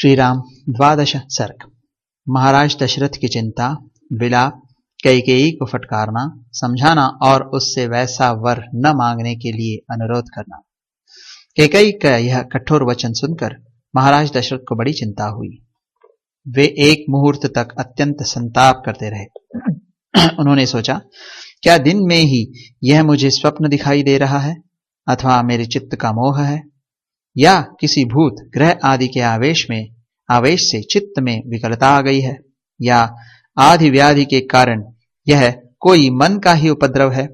श्रीराम द्वादश सर्ग। महाराज दशरथ की चिंता, विलाप, कैकेयी को फटकारना, समझाना और उससे वैसा वर न मांगने के लिए अनुरोध करना। कैकेयी का यह कठोर वचन सुनकर महाराज दशरथ को बड़ी चिंता हुई। वे एक मुहूर्त तक अत्यंत संताप करते रहे। उन्होंने सोचा, क्या दिन में ही यह मुझे स्वप्न दिखाई दे रहा है अथवा मेरे चित्त का मोह है, या किसी भूत ग्रह आदि के आवेश से चित्त में विकलता आ गई है, या आदि व्याधि के कारण यह कोई मन का ही उपद्रव है।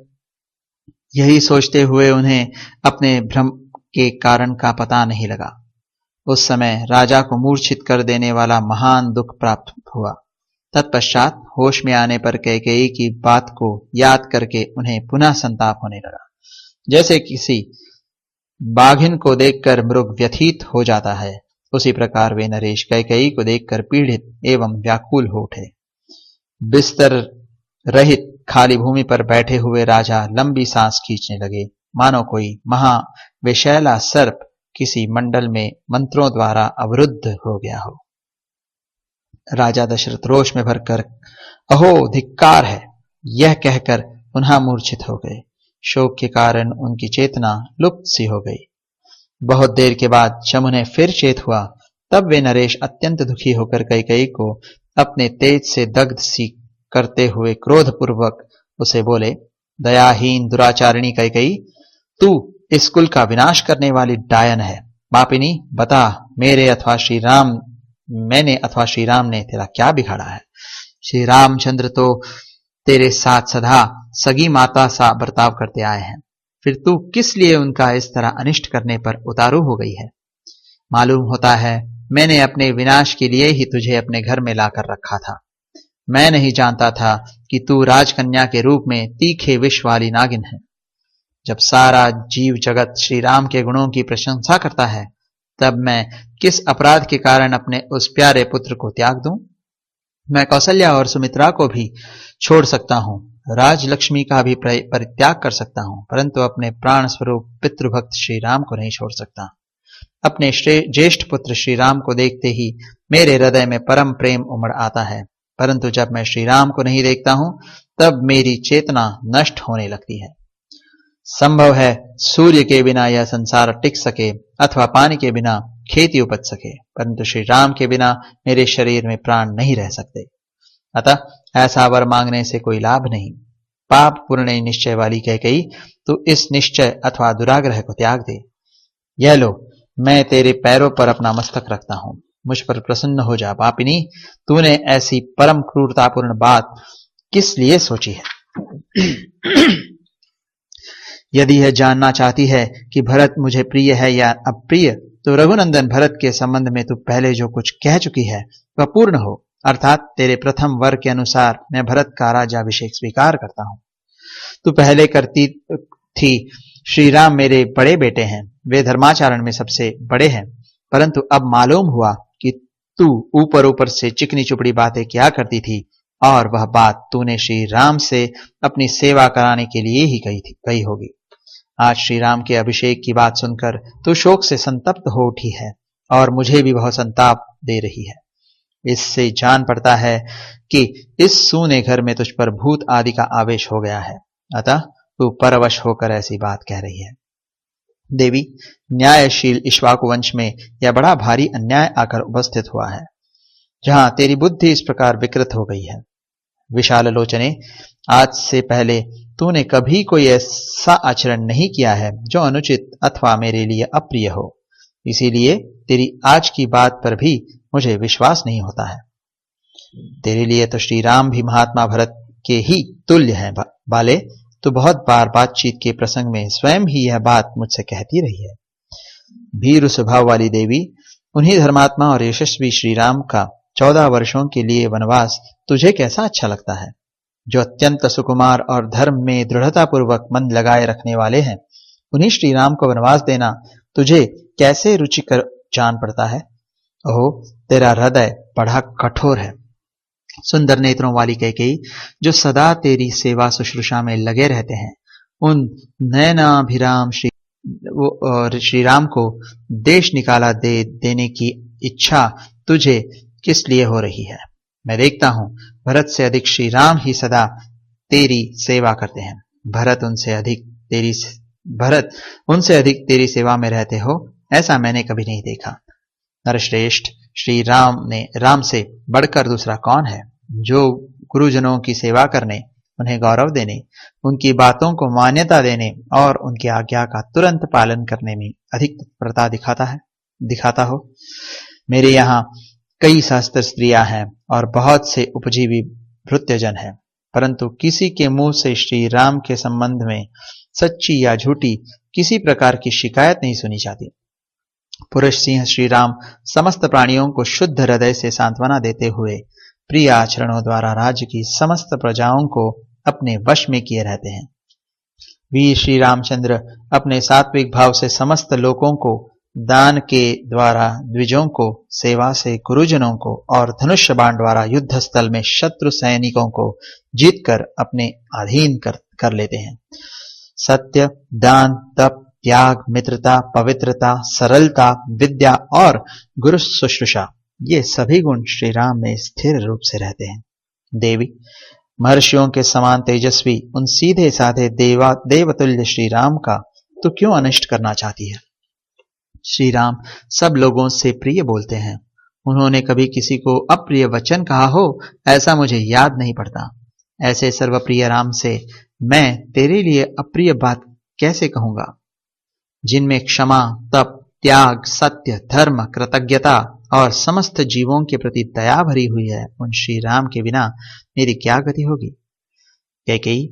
यही सोचते हुए उन्हें अपने भ्रम के कारण का पता नहीं लगा। उस समय राजा को मूर्छित कर देने वाला महान दुख प्राप्त हुआ। तत्पश्चात होश में आने पर कैकेयी की बात को याद करके उन्हें पुनः संताप होने लगा। जैसे किसी बाघिन को देखकर मृग व्यथित हो जाता है, उसी प्रकार वे नरेश कैकेयी को देखकर पीड़ित एवं व्याकुल हो उठे। बिस्तर रहित खाली भूमि पर बैठे हुए राजा लंबी सांस खींचने लगे, मानो कोई महाविषैला सर्प किसी मंडल में मंत्रों द्वारा अवरुद्ध हो गया हो। राजा दशरथ रोष में भरकर अहो धिक्कार है, यह कहकर पुनः मूर्छित हो गए। शोक के कारण उनकी चेतना लुप्त सी हो गई। बहुत देर के बाद जब उन्हें फिर चेत हुआ, तब वे नरेश अत्यंत दुखी होकर कैकेयी को अपने तेज से दग्ध सी करते हुए क्रोधपूर्वक उसे बोले, दयाहीन दुराचारिणी कैकेयी, तू इस कुल का विनाश करने वाली डायन है। पापिनी, बता, मैंने अथवा श्री राम ने तेरा क्या बिगाड़ा है? श्री रामचंद्र तो तेरे साथ सदा सगी माता सा बर्ताव करते आए हैं, फिर तू किस लिए उनका इस तरह अनिष्ट करने पर उतारू हो गई है? मालूम होता है मैंने अपने विनाश के लिए ही तुझे अपने घर में लाकर रखा था। मैं नहीं जानता था कि तू राजकन्या के रूप में तीखे विष वाली नागिन है। जब सारा जीव जगत श्री राम के गुणों की प्रशंसा करता है, तब मैं किस अपराध के कारण अपने उस प्यारे पुत्र को त्याग दूं? मैं कौशल्या और सुमित्रा को भी छोड़ सकता हूं, राजलक्ष्मी का भी परित्याग कर सकता हूं, परंतु अपने प्राण स्वरूप पितृभक्त श्री राम को नहीं छोड़ सकता। अपने ज्येष्ठ पुत्र श्री राम को देखते ही मेरे हृदय में परम प्रेम उमड़ आता है, परंतु जब मैं श्री राम को नहीं देखता हूं, तब मेरी चेतना नष्ट होने लगती है। संभव है सूर्य के बिना यह संसार टिक सके अथवा पानी के बिना खेती उपज सके, परंतु श्री राम के बिना मेरे शरीर में प्राण नहीं रह सकते। अतः ऐसा वर मांगने से कोई लाभ नहीं। पाप पूर्ण निश्चय वाली कैकेयी, तू इस निश्चय अथवा दुराग्रह को त्याग दे। यह लो, मैं तेरे पैरों पर अपना मस्तक रखता हूं, मुझ पर प्रसन्न हो जा। पापिनी, तूने ऐसी परम क्रूरतापूर्ण बात किस लिए सोची है? यदि यह जानना चाहती है कि भरत मुझे प्रिय है या अप्रिय, तो रघुनंदन भरत के संबंध में तू पहले जो कुछ कह चुकी है वह पूर्ण हो, अर्थात तेरे प्रथम वर के अनुसार मैं भरत का राज्याभिषेक स्वीकार करता हूं। तू पहले करती थी, श्री राम मेरे बड़े बेटे हैं, वे धर्माचरण में सबसे बड़े हैं, परंतु अब मालूम हुआ कि तू ऊपर ऊपर से चिकनी चुपड़ी बातें क्या करती थी, और वह बात तूने श्री राम से अपनी सेवा कराने के लिए ही कही होगी। आज श्री राम के अभिषेक की बात सुनकर तू शोक से संतप्त हो उठी है और मुझे भी बहुत संताप दे रही है। इससे जान पड़ता है कि इस सूने घर में तुझ पर भूत आदि का आवेश हो गया है, अतः तू परवश होकर ऐसी बात कह रही है। देवी, न्यायशील इक्ष्वाकु वंश में यह बड़ा भारी अन्याय आकर उपस्थित हुआ है, जहां तेरी बुद्धि इस प्रकार विकृत हो गई है। विशाल लोचने, आज से पहले तूने कभी कोई ऐसा आचरण नहीं किया है जो अनुचित अथवा मेरे लिए अप्रिय हो, इसीलिए तेरी आज की बात पर भी मुझे विश्वास नहीं होता है। तेरे लिए तो श्री राम भी महात्मा भरत के ही तुल्य हैं। बाले, तू बहुत बार बातचीत के प्रसंग में स्वयं ही यह बात मुझसे कहती रही है। भीरु स्वभाव वाली देवी, उन्हीं धर्मात्मा और यशस्वी श्री राम का 14 वर्षों के लिए वनवास तुझे कैसा अच्छा लगता है? जो अत्यंत सुकुमार और धर्म में दृढ़ता पूर्वक मन लगाए रखने वाले हैं, उन्हीं श्री राम को वनवास देना तुझे कैसे रुचिकर जान पड़ता है? ओहो, तेरा हृदय बड़ा कठोर है। सुंदर नेत्रों वाली कैकेयी, जो सदा तेरी सेवा शुश्रूषा में लगे रहते हैं, उन नयनाभिराम श्री राम को देश निकाला देने की इच्छा तुझे किस लिए हो रही है? मैं देखता हूं भरत से अधिक श्री राम ही सदा तेरी सेवा करते हैं। भरत उनसे अधिक तेरी सेवा में रहते हो, ऐसा मैंने कभी नहीं देखा। नरश्रेष्ठ, श्री राम से बढ़कर दूसरा कौन है, जो गुरुजनों की सेवा करने, उन्हें गौरव देने, उनकी बातों को मान्यता देने और उनकी आज्ञा का तुरंत पालन करने में अधिक तत्परता दिखाता हो। मेरे यहाँ कई सहस्त्र स्त्रियां हैं और बहुत से उपजीवी भृत्यजन हैं, परंतु किसी के मुंह से श्री राम के संबंध में सच्ची या झूठी किसी प्रकार की शिकायत नहीं सुनी जाती। पुरुष सिंह श्री राम समस्त प्राणियों को शुद्ध हृदय से सांत्वना देते हुए प्रिय आचरणों द्वारा राज्य की समस्त प्रजाओं को अपने वश में किए रहते हैं। वीर श्री रामचंद्र अपने सात्विक भाव से समस्त लोगों को, दान के द्वारा द्विजों को, सेवा से गुरुजनों को और धनुष्य बाण द्वारा युद्ध स्थल में शत्रु सैनिकों को जीतकर अपने अधीन कर लेते हैं। सत्य, दान, तप, त्याग, मित्रता, पवित्रता, सरलता, विद्या और गुरु शुश्रूषा, ये सभी गुण श्री राम में स्थिर रूप से रहते हैं। देवी, महर्षियों के समान तेजस्वी उन सीधे साधे देवतुल्य श्री राम का तो क्यों अनिष्ट करना चाहती है? श्री राम सब लोगों से प्रिय बोलते हैं। उन्होंने कभी किसी को अप्रिय वचन कहा हो, ऐसा मुझे याद नहीं पड़ता। ऐसे सर्वप्रिय राम से मैं तेरे लिए अप्रिय बात कैसे कहूंगा? जिनमें क्षमा, तप, त्याग, सत्य, धर्म, कृतज्ञता और समस्त जीवों के प्रति दया भरी हुई है, उन श्री राम के बिना मेरी क्या गति होगी? कैकेयी,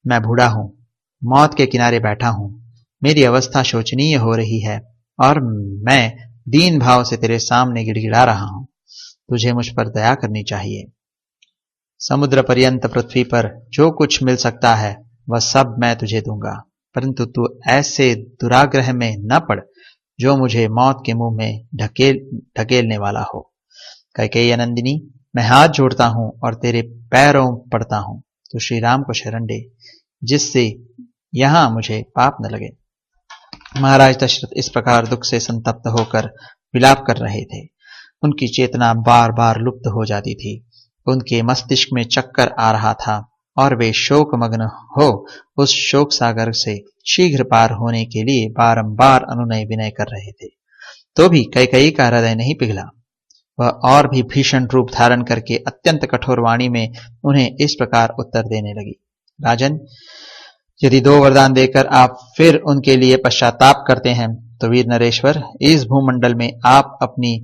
मैं बूढ़ा हूं, मौत के किनारे बैठा हूं, मेरी अवस्था शोचनीय हो रही है और मैं दीन भाव से तेरे सामने गिड़गिड़ा रहा हूं। तुझे मुझ पर दया करनी चाहिए। समुद्र पर्यंत पृथ्वी पर जो कुछ मिल सकता है वह सब मैं तुझे दूंगा, परंतु तू ऐसे दुराग्रह में न पड़ जो मुझे मौत के मुंह में ढकेलने वाला हो। कैकेयी नंदिनी, मैं हाथ जोड़ता हूं और तेरे पैरों पड़ता हूं, तो श्री राम को शरण दे, जिससे यहां मुझे पाप न लगे। महाराज दशरथ इस प्रकार दुख से संतप्त होकर विलाप कर रहे थे। उनकी चेतना बार बार लुप्त हो जाती थी। उनके मस्तिष्क में चक्कर आ रहा था और वे शोकमग्न हो उस शोक सागर से शीघ्र पार होने के लिए बारंबार अनुनय विनय कर रहे थे। तो भी कैकेयी का हृदय नहीं पिघला। वह और भी भीषण रूप धारण करके अत्यंत कठोर वाणी में उन्हें इस प्रकार उत्तर देने लगी। राजन, यदि 2 वरदान देकर आप फिर उनके लिए पश्चाताप करते हैं तो वीर नरेश्वर, इस भूमंडल में आप अपनी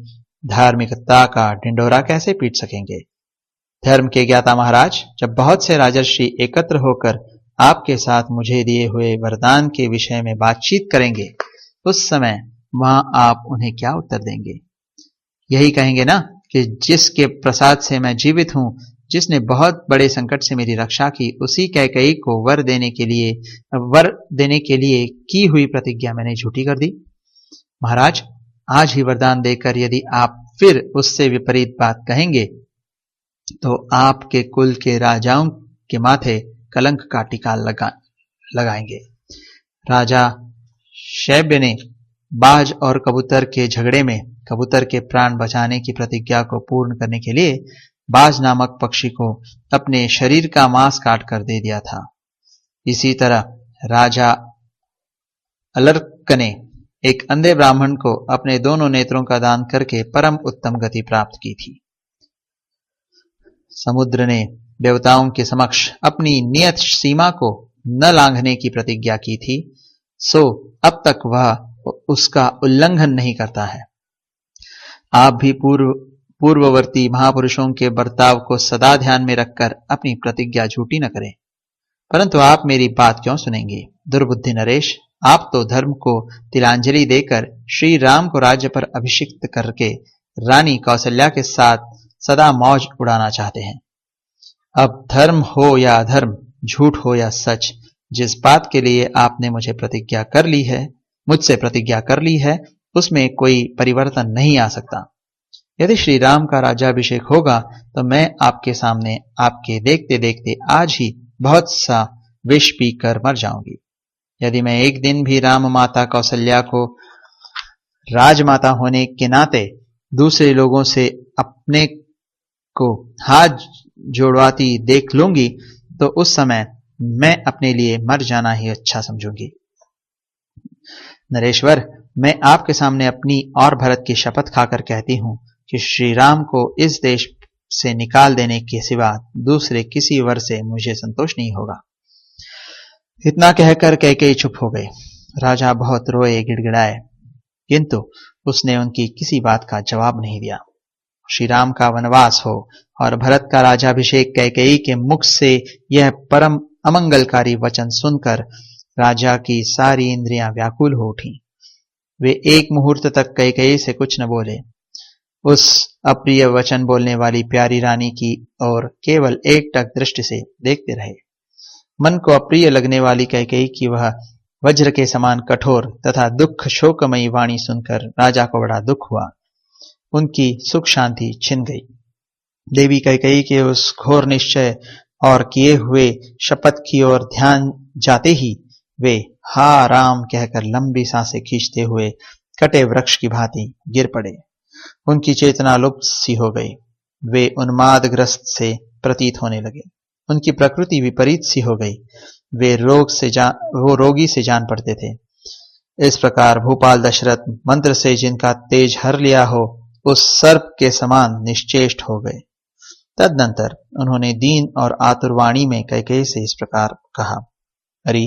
धार्मिकता का ढिंढोरा कैसे पीट सकेंगे? धर्म के ज्ञाता महाराज, जब बहुत से राजर्षि एकत्र होकर आपके साथ मुझे दिए हुए वरदान के विषय में बातचीत करेंगे, उस समय वहां आप उन्हें क्या उत्तर देंगे? यही कहेंगे ना कि जिसके प्रसाद से मैं जीवित हूं, जिसने बहुत बड़े संकट से मेरी रक्षा की, उसी कैकेयी को वर देने के लिए की हुई प्रतिज्ञा मैंने झूठी कर दी। महाराज, आज ही वरदान देकर यदि आप फिर उससे विपरीत बात कहेंगे तो आपके कुल के राजाओं के माथे कलंक का टीका लगाएंगे। राजा शैब्य ने बाज और कबूतर के झगड़े में कबूतर के प्राण बचाने की प्रतिज्ञा को पूर्ण करने के लिए बाज नामक पक्षी को अपने शरीर का मांस काटकर दे दिया था। इसी तरह राजा अलर्क ने एक अंधे ब्राह्मण को अपने दोनों नेत्रों का दान करके परम उत्तम गति प्राप्त की थी। समुद्र ने देवताओं के समक्ष अपनी नियत सीमा को न लांघने की प्रतिज्ञा की थी, सो अब तक वह उसका उल्लंघन नहीं करता है। आप भी पूर्ववर्ती महापुरुषों के बर्ताव को सदा ध्यान में रखकर अपनी प्रतिज्ञा झूठी न करें। परंतु आप मेरी बात क्यों सुनेंगे? दुर्बुद्धि नरेश, आप तो धर्म को तिलांजलि देकर श्री राम को राज्य पर अभिषिक्त करके रानी कौशल्या के साथ सदा मौज उड़ाना चाहते हैं। अब धर्म हो या अधर्म, झूठ हो या सच, जिस बात के लिए आपने मुझसे प्रतिज्ञा कर ली है, उसमें कोई परिवर्तन नहीं आ सकता। यदि श्री राम का राज्याभिषेक होगा तो मैं आपके सामने आपके देखते देखते आज ही बहुत सा विष पीकर मर जाऊंगी। यदि मैं एक दिन भी राम माता कौशल्या को राजमाता होने के नाते दूसरे लोगों से अपने को हाथ जोड़वाती देख लूंगी तो उस समय मैं अपने लिए मर जाना ही अच्छा समझूंगी। नरेश्वर, मैं आपके सामने अपनी और भरत की शपथ खाकर कहती हूं कि श्री राम को इस देश से निकाल देने के सिवा दूसरे किसी वर से मुझे संतोष नहीं होगा। इतना कहकर कैकेयी चुप हो गई। राजा बहुत रोए, गिड़गिड़ाए, किंतु उसने उनकी किसी बात का जवाब नहीं दिया। श्री राम का वनवास हो और भरत का राज्याभिषेक कैकेयी के मुख से यह परम अमंगलकारी वचन सुनकर राजा की सारी इंद्रियां व्याकुल हो उठी। वे एक मुहूर्त तक कैकेयी से कुछ न बोले। उस अप्रिय वचन बोलने वाली प्यारी रानी की ओर केवल एकटक दृष्टि से देखते रहे। मन को अप्रिय लगने वाली कैकेयी की वह वज्र के समान कठोर तथा दुख शोकमयी वाणी सुनकर राजा को बड़ा दुख हुआ। उनकी सुख शांति छिन गई। देवी कैकेयी के उस घोर निश्चय और किए हुए शपथ की ओर ध्यान जाते ही वे हा राम कहकर लंबी सांसें खींचते हुए कटे वृक्ष की भांति गिर पड़े। उनकी चेतना लुप्त सी हो गई। वे उन्मादग्रस्त से प्रतीत होने लगे। उनकी प्रकृति विपरीत सी हो गई। वे रोगी से जान पड़ते थे। इस प्रकार भूपाल दशरथ मंत्र से जिनका तेज हर लिया हो उस सर्प के समान निश्चेष्ट हो गए। तदनंतर उन्होंने दीन और आतुर वाणी में कैकेयी से इस प्रकार कहा, अरे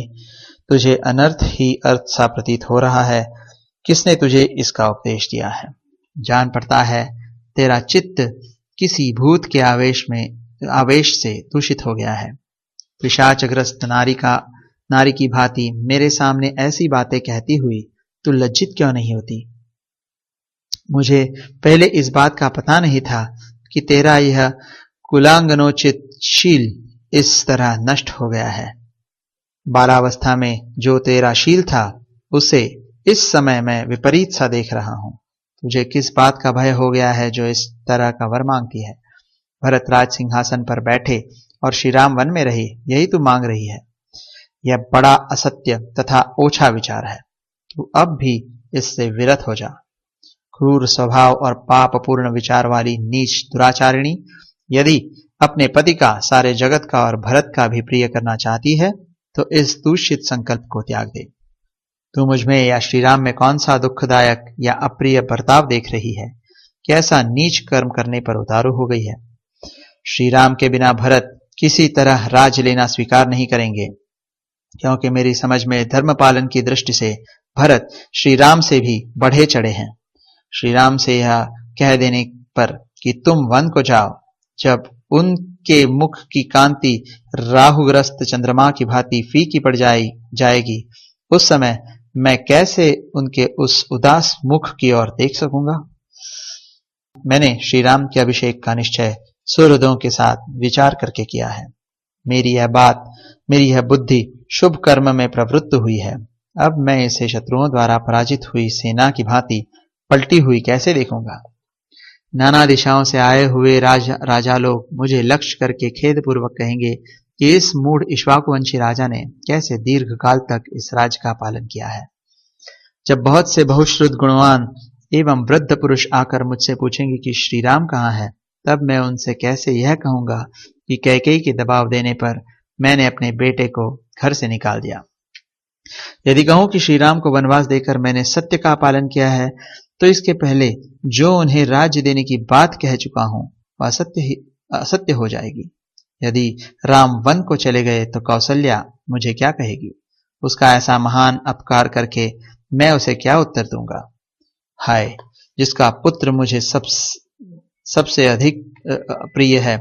तुझे अनर्थ ही अर्थ सा प्रतीत हो रहा है। किसने तुझे इसका उपदेश दिया है? जान पड़ता है तेरा चित्त किसी भूत के आवेश से दूषित हो गया है। पिशाचग्रस्त नारी की भांति मेरे सामने ऐसी बातें कहती हुई तू लज्जित क्यों नहीं होती? मुझे पहले इस बात का पता नहीं था कि तेरा यह कुलांगनोचित शील इस तरह नष्ट हो गया है। बालावस्था में जो तेरा शील था उसे इस समय मैं विपरीत सा देख रहा हूं। तुझे किस बात का भय हो गया है जो इस तरह का वर मांगती है? भरत राज सिंहासन पर बैठे और श्री राम वन में रहे, यही तू मांग रही है। यह बड़ा असत्य तथा ओछा विचार है। तू अब भी इससे विरत हो जा। क्रूर स्वभाव और पापपूर्ण विचार वाली नीच दुराचारिणी यदि अपने पति का, सारे जगत का और भरत का भी प्रिय करना चाहती है तो इस दूषित संकल्प को त्याग दे। तू मुझमें या श्रीराम में कौन सा दुखदायक या अप्रिय बर्ताव देख रही है कि ऐसा नीच कर्म करने पर उतारू हो गई है? श्रीराम के बिना भरत किसी तरह राज लेना स्वीकार नहीं करेंगे, क्योंकि मेरी समझ में धर्म पालन की दृष्टि से भरत श्रीराम से भी बढ़े चढ़े हैं। श्रीराम से यह कह देने पर कि तुम वन को जाओ, जब उनके मुख की कांति राहुग्रस्त चंद्रमा की भांति फीकी पड़ जाएगी, उस समय मैं कैसे उनके उस उदास मुख की ओर देख सकूंगा? मैंने श्रीराम के अभिषेक का निश्चय सुहृदों के साथ विचार करके किया है। मेरी यह बुद्धि शुभ कर्म में प्रवृत्त हुई है। अब मैं इसे शत्रुओं द्वारा पराजित हुई सेना की भांति पलटी हुई कैसे देखूंगा? नाना दिशाओं से आए हुए राजा लोग मुझे लक्ष्य करके खेदपूर्वक कहेंगे कि इस मूढ़ इक्ष्वाकुवंशी राजा ने कैसे दीर्घ काल तक इस राज्य का पालन किया है। जब बहुत से बहुश्रुत गुणवान एवं वृद्ध पुरुष आकर मुझसे पूछेंगे कि श्रीराम कहाँ है, तब मैं उनसे कैसे यह कहूंगा कि कैकेयी के दबाव देने पर मैंने अपने बेटे को घर से निकाल दिया। यदि कहूं कि श्रीराम को वनवास देकर मैंने सत्य का पालन किया है, तो इसके पहले जो उन्हें राज्य देने की बात कह चुका हूं वह असत्य हो जाएगी। यदि राम वन को चले गए तो कौसल्या मुझे क्या कहेगी? उसका ऐसा महान अपकार करके मैं उसे क्या उत्तर दूंगा? हाय, जिसका पुत्र मुझे सबसे अधिक प्रिय है,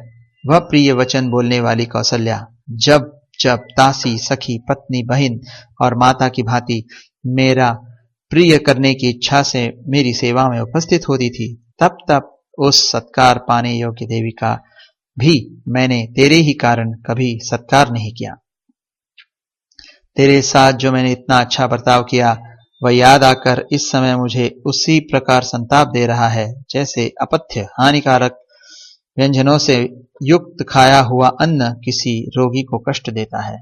वह प्रिय वचन बोलने वाली कौसल्या जब जब दासी, सखी, पत्नी, बहन और माता की भांति मेरा प्रिय करने की इच्छा से मेरी सेवा में उपस्थित होती थी, तब तब उस सत्कार पाने योग्य देवी का भी मैंने तेरे ही कारण कभी सत्कार नहीं किया। तेरे साथ जो मैंने इतना अच्छा बर्ताव किया वह याद आकर इस समय मुझे उसी प्रकार संताप दे रहा है जैसे अपथ्य हानिकारक व्यंजनों से युक्त खाया हुआ अन्न किसी रोगी को कष्ट देता है।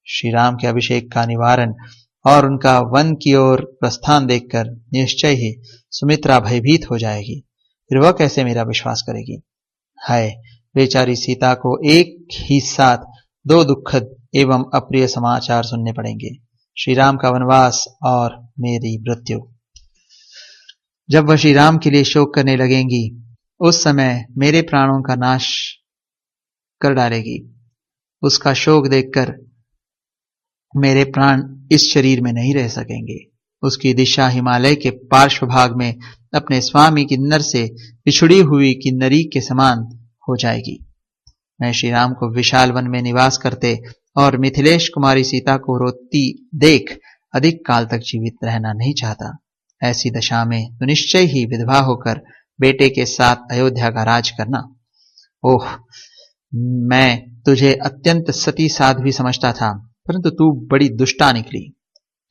श्री राम के अभिषेक का निवारण और उनका वन की ओर प्रस्थान देखकर निश्चय ही सुमित्रा भयभीत हो जाएगी। फिर वह कैसे मेरा विश्वास करेगी? हाय, बेचारी सीता को एक ही साथ दो दुखद एवं अप्रिय समाचार सुनने पड़ेंगे, श्री राम का वनवास और मेरी मृत्यु। जब वह श्री राम के लिए शोक करने लगेंगी, उस समय मेरे प्राणों का नाश कर डालेगी। उसका शोक देखकर मेरे प्राण इस शरीर में नहीं रह सकेंगे। उसकी दिशा हिमालय के पार्श्व भाग में अपने स्वामी किन्नर से बिछुड़ी हुई किन्नरी के समान हो जाएगी। मैं श्री राम को विशाल वन में निवास करते और मिथिलेश कुमारी सीता को रोती देख अधिक काल तक जीवित रहना नहीं चाहता। ऐसी दशा में तो निश्चय ही विधवा होकर बेटे के साथ अयोध्या का राज करना। ओह, मैं तुझे अत्यंत सती साध्वी समझता था, परंतु तू बड़ी दुष्टा निकली।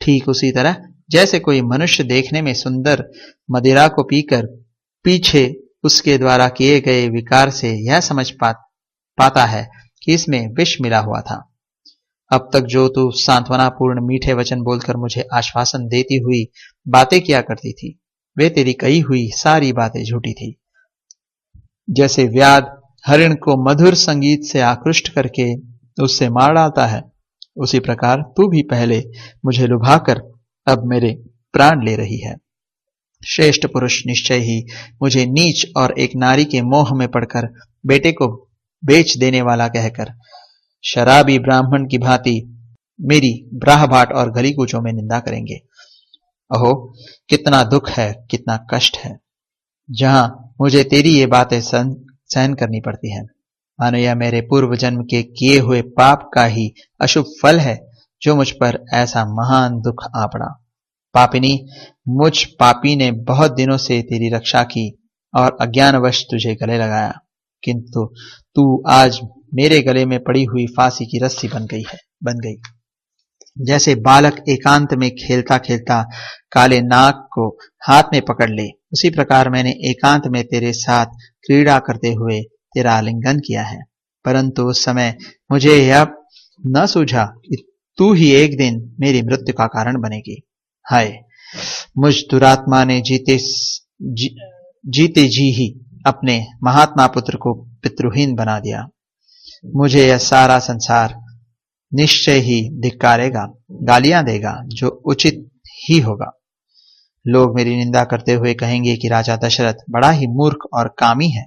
ठीक उसी तरह जैसे कोई मनुष्य देखने में सुंदर मदिरा को पीकर पीछे उसके द्वारा किए गए विकार से यह समझ पाता है कि इसमें विष मिला हुआ था। अब तक जो तू सांत्वनापूर्ण मीठे वचन बोलकर मुझे आश्वासन देती हुई बातें किया करती थी, वे तेरी कही हुई सारी बातें झूठी थी। जैसे व्याध हरिण को मधुर संगीत से आकृष्ट करके उससे मार डालता है, उसी प्रकार तू भी पहले मुझे लुभाकर अब मेरे प्राण ले रही है। श्रेष्ठ पुरुष निश्चय ही मुझे नीच और एक नारी के मोह में पड़कर बेटे को बेच देने वाला कहकर शराबी ब्राह्मण की भांति मेरी ब्राहबाट और गली कूचों में निंदा करेंगे। अहो, कितना दुख है, कितना कष्ट है, जहां मुझे तेरी ये बातें सहन करनी पड़ती है। मानो यह मेरे पूर्व जन्म के किए हुए पाप का ही अशुभ फल है जो मुझ पर ऐसा महान दुख आ पड़ा। पापिनी, मुझ पापी ने बहुत दिनों से तेरी रक्षा की और अज्ञानवश तुझे गले लगाया, किंतु तू आज मेरे गले में पड़ी हुई फांसी की रस्सी बन गई। जैसे बालक एकांत में खेलता खेलता काले नाग को हाथ में पकड़ ले, उसी प्रकार मैंने एकांत में तेरे साथ क्रीड़ा करते हुए तेरा आलिंगन किया है। परंतु उस समय मुझे यह न सूझा कि तू ही एक दिन मेरी मृत्यु का कारण बनेगी। हाय, मुझ दुरात्मा ने जीते जी ही अपने महात्मा पुत्र को पितृहीन बना दिया। मुझे यह सारा संसार निश्चय ही धिक्कारेगा, गालियां देगा, जो उचित ही होगा। लोग मेरी निंदा करते हुए कहेंगे कि राजा दशरथ बड़ा ही मूर्ख और कामी है,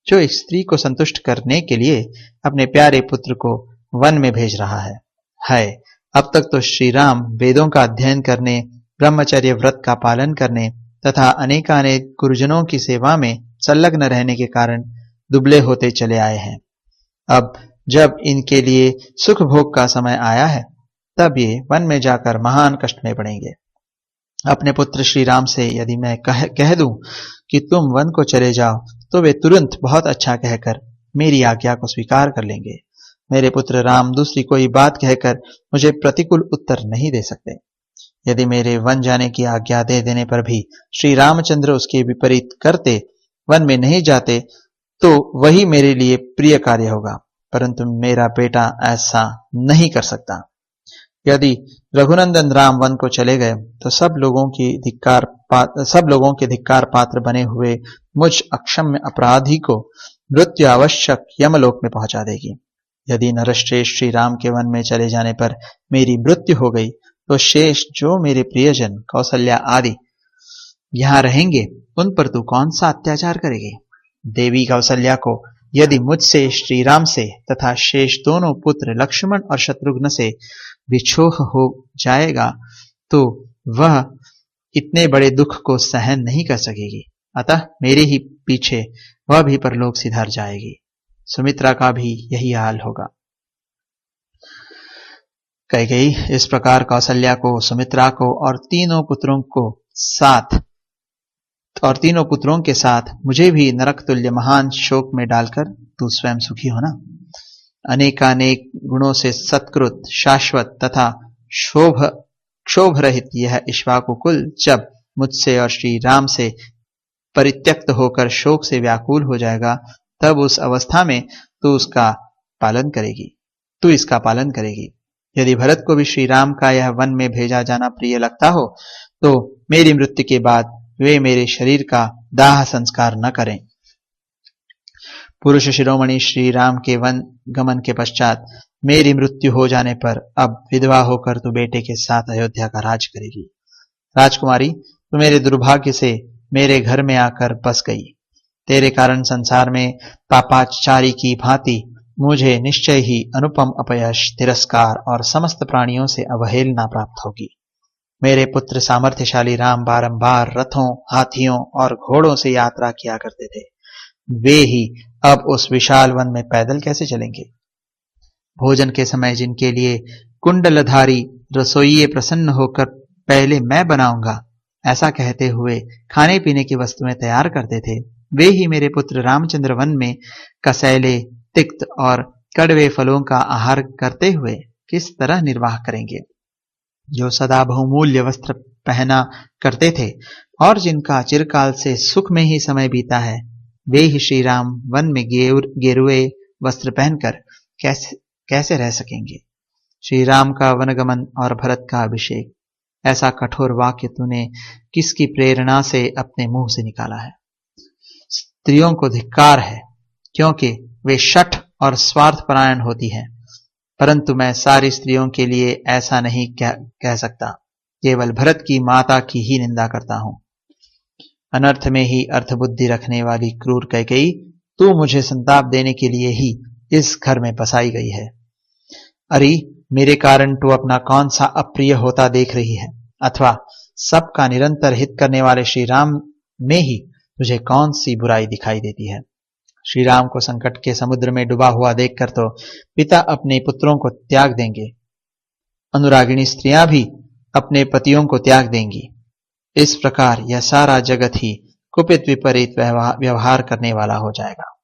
जो एक स्त्री को संतुष्ट करने के लिए अपने प्यारे पुत्र को वन में भेज रहा है। हाय, अब तक तो श्री राम वेदों का अध्ययन करने, ब्रह्मचर्य व्रत का पालन करने तथा अनेकानेक गुरुजनों की सेवा में संलग्न रहने के कारण दुबले होते चले आए हैं। अब जब इनके लिए सुख भोग का समय आया है, तब ये वन में जाकर महान कष्ट में पड़ेंगे। अपने पुत्र श्री राम से यदि मैं कह दूं कि तुम वन को चले जाओ, तो वे तुरंत बहुत अच्छा कहकर मेरी आज्ञा को स्वीकार कर लेंगे। मेरे पुत्र राम दूसरी कोई बात कहकर मुझे प्रतिकूल उत्तर नहीं दे सकते। यदि मेरे वन जाने की आज्ञा दे देने पर भी श्री रामचंद्र उसके विपरीत करते, वन में नहीं जाते, तो वही मेरे लिए प्रिय कार्य होगा, परंतु मेरा बेटा ऐसा नहीं कर सकता। यदि रघुनंदन राम वन को चले गए, तो सब लोगों के धिक्कार पात्र बने हुए मुझ अक्षम्य अपराधी को मृत्यु आवश्यक यमलोक में पहुंचा देगी। यदि नरश्रेष्ठ श्री राम के वन में चले जाने पर मेरी मृत्यु हो गई, तो शेष जो मेरे प्रियजन कौशल्या आदि यहाँ रहेंगे, उन पर तू कौन सा अत्याचार करेगी? देवी कौशल्या को यदि मुझसे, श्री राम से तथा शेष दोनों पुत्र लक्ष्मण और शत्रुघ्न से विछोह हो जाएगा, तो वह इतने बड़े दुख को सहन नहीं कर सकेगी। अतः मेरे ही पीछे वह भी परलोक सिधार जाएगी। सुमित्रा का भी यही हाल होगा। कैकेयी इस प्रकार कौशल्या को, सुमित्रा को और तीनों पुत्रों के साथ मुझे भी नरक तुल्य महान शोक में डालकर तू स्वयं सुखी होना। अनेकानेक गुणों से सत्कृत, शाश्वत तथा क्षोभ रहित यह इक्ष्वाकु कुल जब मुझसे और श्री राम से परित्यक्त होकर शोक से व्याकुल हो जाएगा, तब उस अवस्था में तू इसका पालन करेगी। यदि भरत को भी श्री राम का यह वन में भेजा जाना प्रिय लगता हो, तो मेरी मृत्यु के बाद वे मेरे शरीर का दाह संस्कार न करें। पुरुष शिरोमणि श्री राम के वन गमन के पश्चात मेरी मृत्यु हो जाने पर अब विधवा होकर तू बेटे के साथ अयोध्या का राज करेगी। राजकुमारी, तू मेरे दुर्भाग्य से मेरे घर में आकर बस गई। तेरे कारण संसार में पापाचारी की भांति मुझे निश्चय ही अनुपम अपयश, तिरस्कार और समस्त प्राणियों से अवहेलना प्राप्त होगी। मेरे पुत्र सामर्थ्यशाली राम बारंबार रथों, हाथियों और घोड़ों से यात्रा किया करते थे। वे ही अब उस विशाल वन में पैदल कैसे चलेंगे? भोजन के समय जिनके लिए कुंडलधारी रसोइये प्रसन्न होकर पहले मैं बनाऊंगा ऐसा कहते हुए खाने पीने की वस्तुएं तैयार करते थे, वे ही मेरे पुत्र रामचंद्र वन में कसैले, तिक्त और कड़वे फलों का आहार करते हुए किस तरह निर्वाह करेंगे? जो सदा बहुमूल्य वस्त्र पहना करते थे और जिनका चिरकाल से सुख में ही समय बीता है, वे ही श्री राम वन में गेरुए वस्त्र पहनकर कैसे रह सकेंगे? श्री राम का वनगमन और भरत का अभिषेक, ऐसा कठोर वाक्य तूने किसकी प्रेरणा से अपने मुंह से निकाला है? स्त्रियों को धिक्कार है, क्योंकि वे शठ और स्वार्थपरायण होती हैं। परंतु मैं सारी स्त्रियों के लिए ऐसा नहीं कह सकता, केवल भरत की माता की ही निंदा करता हूं। अनर्थ में ही अर्थ बुद्धि रखने वाली क्रूर कैकेयी, तू मुझे संताप देने के लिए ही इस घर में बसाई गई है। अरे, मेरे कारण तू अपना कौन सा अप्रिय होता देख रही है, अथवा सबका निरंतर हित करने वाले श्री राम में ही तुझे कौन सी बुराई दिखाई देती है? श्री राम को संकट के समुद्र में डूबा हुआ देखकर तो पिता अपने पुत्रों को त्याग देंगे, अनुरागिणी स्त्रियां भी अपने पतियों को त्याग देंगी। इस प्रकार यह सारा जगत ही कुपित विपरीत व्यवहार करने वाला हो जाएगा।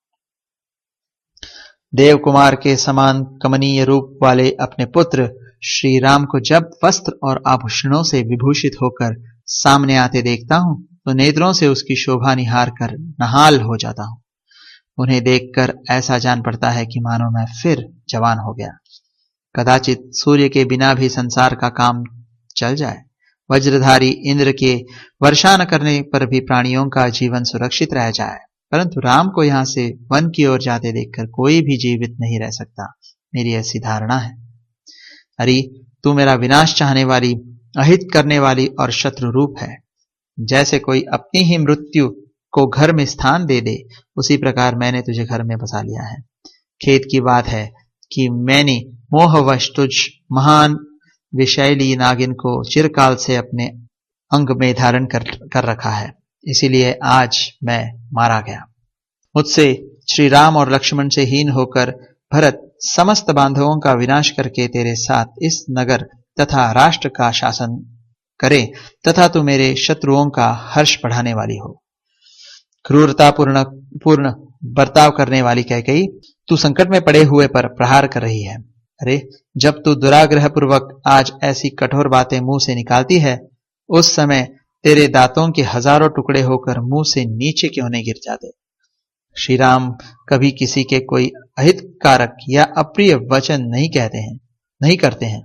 देव कुमार के समान कमनीय रूप वाले अपने पुत्र श्री राम को जब वस्त्र और आभूषणों से विभूषित होकर सामने आते देखता हूं तो नेत्रों से उसकी शोभा निहार कर नहाल हो जाता हूं। उन्हें देखकर ऐसा जान पड़ता है कि मानो मैं फिर जवान हो गया। कदाचित सूर्य के बिना भी संसार का काम चल जाए, वज्रधारी इंद्र के वर्षा न करने पर भी प्राणियों का जीवन सुरक्षित रह जाए, परंतु राम को यहां से वन की ओर जाते देखकर कोई भी जीवित नहीं रह सकता, मेरी ऐसी धारणा है। अरे, तू मेरा विनाश चाहने वाली, अहित करने वाली और शत्रु रूप है। जैसे कोई अपनी ही मृत्यु को घर में स्थान दे दे, उसी प्रकार मैंने तुझे घर में बसा लिया है। खेद की बात है कि मैंने मोहवश तुझ महान विषैली नागिन को चिरकाल से अपने अंग में धारण कर रखा है, इसीलिए आज मैं मारा गया। मुझसे श्री राम और लक्ष्मण से हीन होकर भरत समस्त बांधवों का विनाश करके तेरे साथ इस नगर तथा राष्ट्र का शासन करे तथा तू मेरे शत्रुओं का हर्ष बढ़ाने वाली हो। क्रूरता पूर्ण बर्ताव करने वाली कैकेयी, तू संकट में पड़े हुए पर प्रहार कर रही है। अरे, जब तू दुराग्रह पूर्वक आज ऐसी कठोर बातें मुंह से निकालती है, उस समय तेरे दांतों के हजारों टुकड़े होकर मुंह से नीचे क्यों नहीं गिर जाते? श्री राम कभी किसी के कोई अहितकारक या अप्रिय वचन नहीं करते हैं।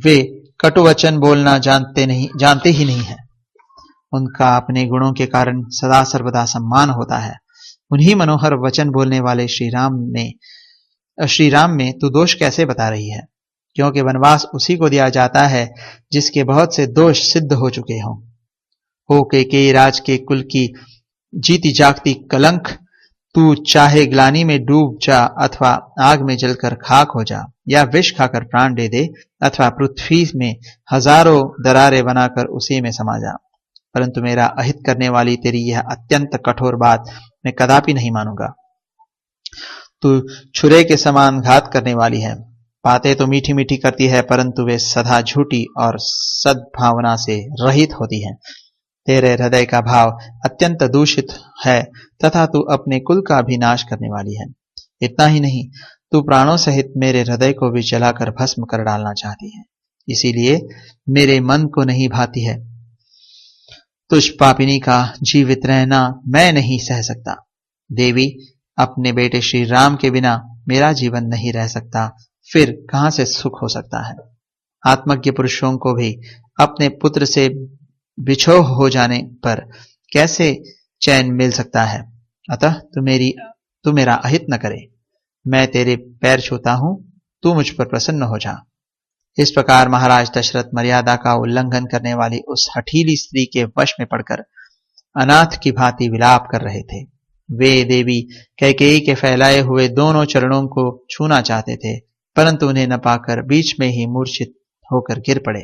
वे कटु वचन बोलना जानते ही नहीं है। उनका अपने गुणों के कारण सदा सर्वदा सम्मान होता है। उन्हीं मनोहर वचन बोलने वाले श्री राम में तू दोष कैसे बता रही है? क्योंकि वनवास उसी को दिया जाता है जिसके बहुत से दोष सिद्ध हो चुके हों। हो कैकेयी राज के कुल की जीती जागती कलंक, तू चाहे ग्लानी में डूब जा अथवा आग में जलकर खाक हो जा, या विष खाकर प्राण दे अथवा पृथ्वी में हजारों दरारें बनाकर उसी में समा जा, परंतु मेरा अहित करने वाली तेरी यह अत्यंत कठोर बात मैं कदापि नहीं मानूंगा। तू छुरे के समान घात करने वाली है। बातें तो मीठी मीठी करती है, परंतु वे सदा झूठी और सद्भावना से रहित होती हैं। तेरे हृदय का भाव अत्यंत दूषित है तथा तू अपने कुल का भी नाश करने वाली है। इतना ही नहीं, तू प्राणों सहित मेरे हृदय को भी जलाकर भस्म कर डालना चाहती है। इसीलिए मेरे मन को नहीं भाती है। तुझ पापिनी का जीवित रहना मैं नहीं सह सकता। देवी, अपने बेटे श्री राम के बिना मेरा जीवन नहीं रह सकता, फिर कहां से सुख हो सकता है? आत्मज्ञ पुरुषों को भी अपने पुत्र से बिछोह हो जाने पर कैसे चैन मिल सकता है। अतः तू मेरा अहित न करे। मैं तेरे पैर छूता हूं, तू मुझ पर प्रसन्न हो जा। इस प्रकार महाराज दशरथ मर्यादा का उल्लंघन करने वाली उस हठीली स्त्री के वश में पड़कर अनाथ की भांति विलाप कर रहे थे। वे देवी कैकेयी के फैलाए हुए दोनों चरणों को छूना चाहते थे, परंतु उन्हें न पाकर बीच में ही मूर्छित होकर गिर पड़े।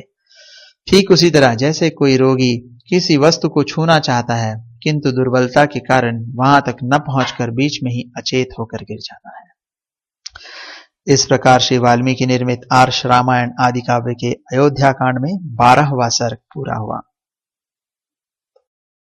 ठीक उसी तरह जैसे कोई रोगी किसी वस्तु को छूना चाहता है, किंतु दुर्बलता के कारण वहां तक न पहुंचकर बीच में ही अचेत होकर गिर जाता है। इस प्रकार श्री वाल्मीकि निर्मित आर्ष रामायण आदि काव्य के अयोध्या कांड में 12वां सर्ग पूरा हुआ।